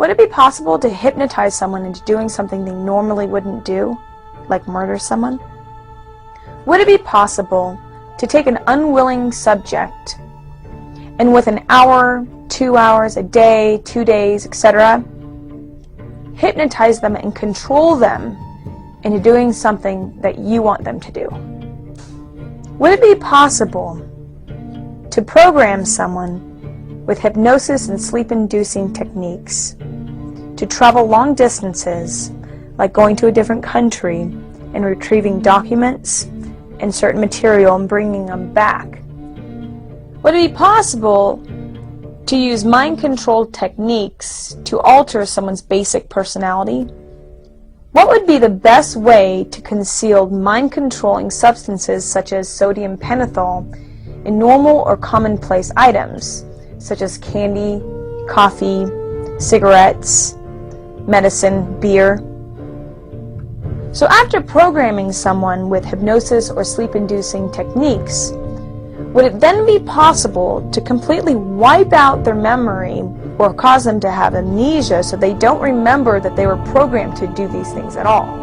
Would it be possible to hypnotize someone into doing something they normally wouldn't do, like murder someone? Would it be possible to take an unwilling subject and with an hour, 2 hours, a day, 2 days, etc., hypnotize them and control them into doing something that you want them to do? Would it be possible to program someone with hypnosis and sleep-inducing techniques to travel long distances, like going to a different country and retrieving documents and certain material and bringing them back? Would it be possible to use mind-control techniques to alter someone's basic personality? What would be the best way to conceal mind-controlling substances such as sodium pentothal in normal or commonplace items, such as candy, coffee, cigarettes, medicine, beer? So after programming someone with hypnosis or sleep-inducing techniques, would it then be possible to completely wipe out their memory or cause them to have amnesia so they don't remember that they were programmed to do these things at all?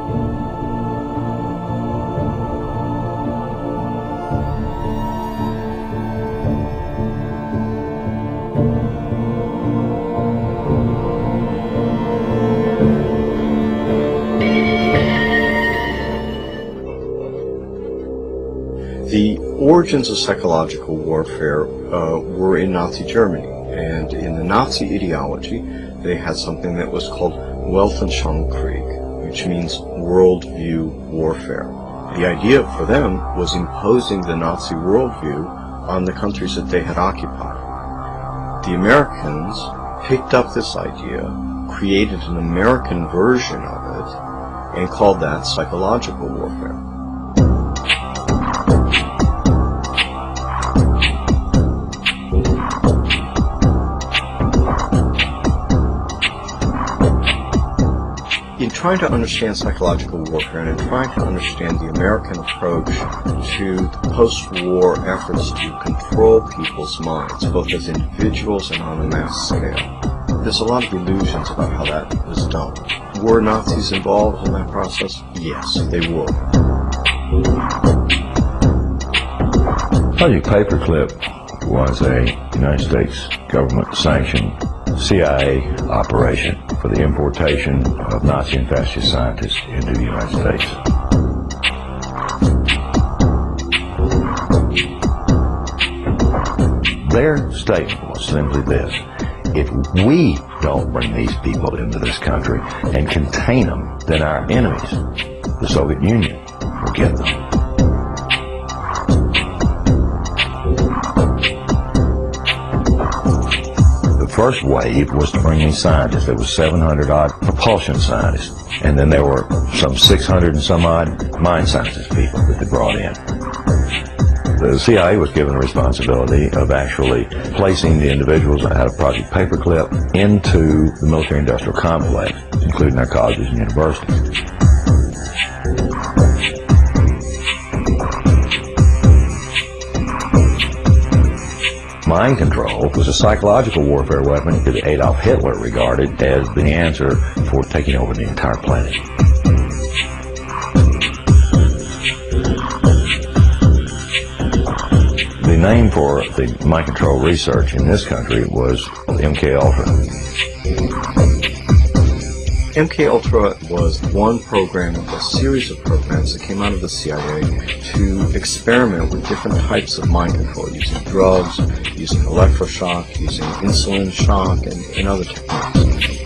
The origins of psychological warfare were in Nazi Germany, and in the Nazi ideology they had something that was called Weltanschauungskrieg, which means worldview warfare. The idea for them was imposing the Nazi worldview on the countries that they had occupied. The Americans picked up this idea, created an American version of it, and called that psychological warfare. In trying to understand psychological warfare and in trying to understand the American approach to the post-war efforts to control people's minds, both as individuals and on a mass scale, there's a lot of illusions about how that was done. Were Nazis involved in that process? Yes, they were. Project Paperclip was a United States government-sanctioned CIA operation for the importation of Nazi and fascist scientists into the United States. Their statement was simply this: if we don't bring these people into this country and contain them, then our enemies, the Soviet Union, will get them. The first wave was to bring these scientists. There was 700-odd propulsion scientists, and then there were some 600 and some odd mind sciences people that they brought in. The CIA was given the responsibility of actually placing the individuals out of Project Paperclip into the military-industrial complex, including their colleges and universities. Mind control was a psychological warfare weapon that Adolf Hitler regarded as the answer for taking over the entire planet. The name for the mind control research in this country was MK Ultra. MK Ultra was one program of a series of programs that came out of the CIA to experiment with different types of mind control, using drugs, using electroshock, using insulin shock, and other techniques.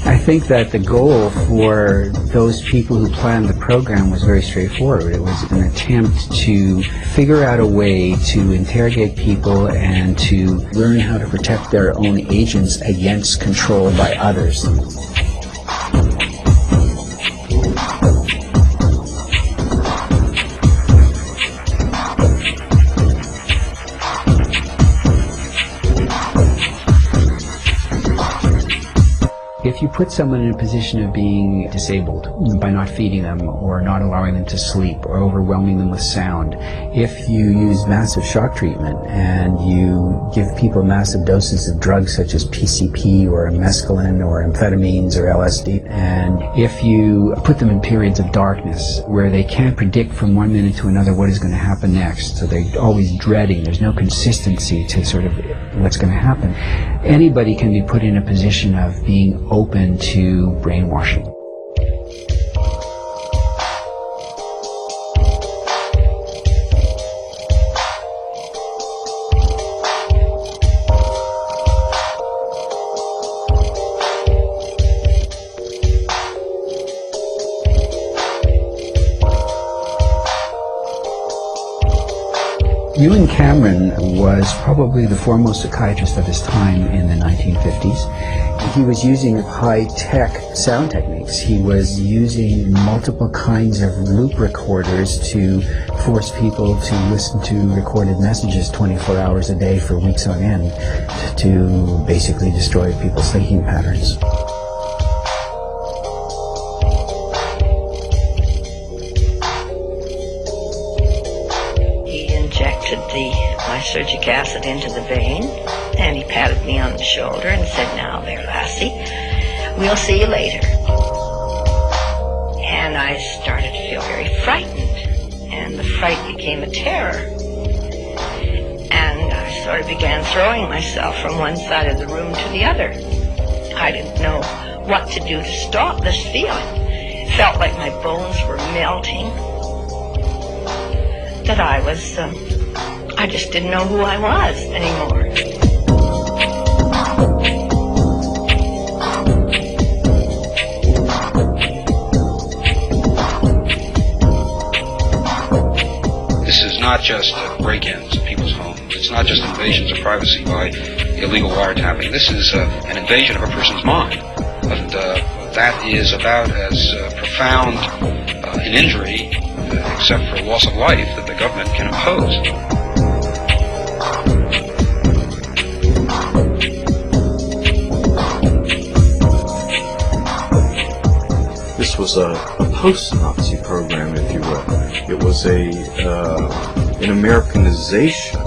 I think that the goal for those people who planned the program was very straightforward. It was an attempt to figure out a way to interrogate people and to learn how to protect their own agents against control by others. If you put someone in a position of being disabled by not feeding them or not allowing them to sleep or overwhelming them with sound, if you use massive shock treatment and you give people massive doses of drugs such as PCP or mescaline or amphetamines or LSD, and if you put them in periods of darkness where they can't predict from one minute to another what is going to happen next, so they're always dreading, there's no consistency to sort of what's going to happen, anybody can be put in a position of being open to brainwashing. Ewan Cameron was probably the foremost psychiatrist of his time in the 1950s. He was using high-tech sound techniques. He was using multiple kinds of loop recorders to force people to listen to recorded messages 24 hours a day for weeks on end to basically destroy people's thinking patterns. The lysergic acid into the vein, and he patted me on the shoulder and said, "Now there, lassie, we'll see you later." And I started to feel very frightened, and the fright became a terror. And I sort of began throwing myself from one side of the room to the other. I didn't know what to do to stop this feeling. It felt like my bones were melting, that I just didn't know who I was anymore. This is not just break-ins of people's homes. It's not just invasions of privacy by illegal wiretapping. This is an invasion of a person's mind. And that is about as profound an injury, except for loss of life, that the government can impose. This was a post-Nazi program, if you will. It was an Americanization.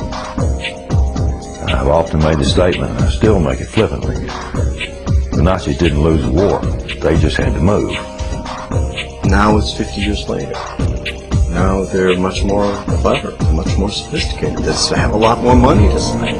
I've often made the statement, and I still make it flippantly. The Nazis didn't lose the war. They just had to move. Now it's 50 years later. Now they're much more clever, much more sophisticated. They have a lot more money to spend.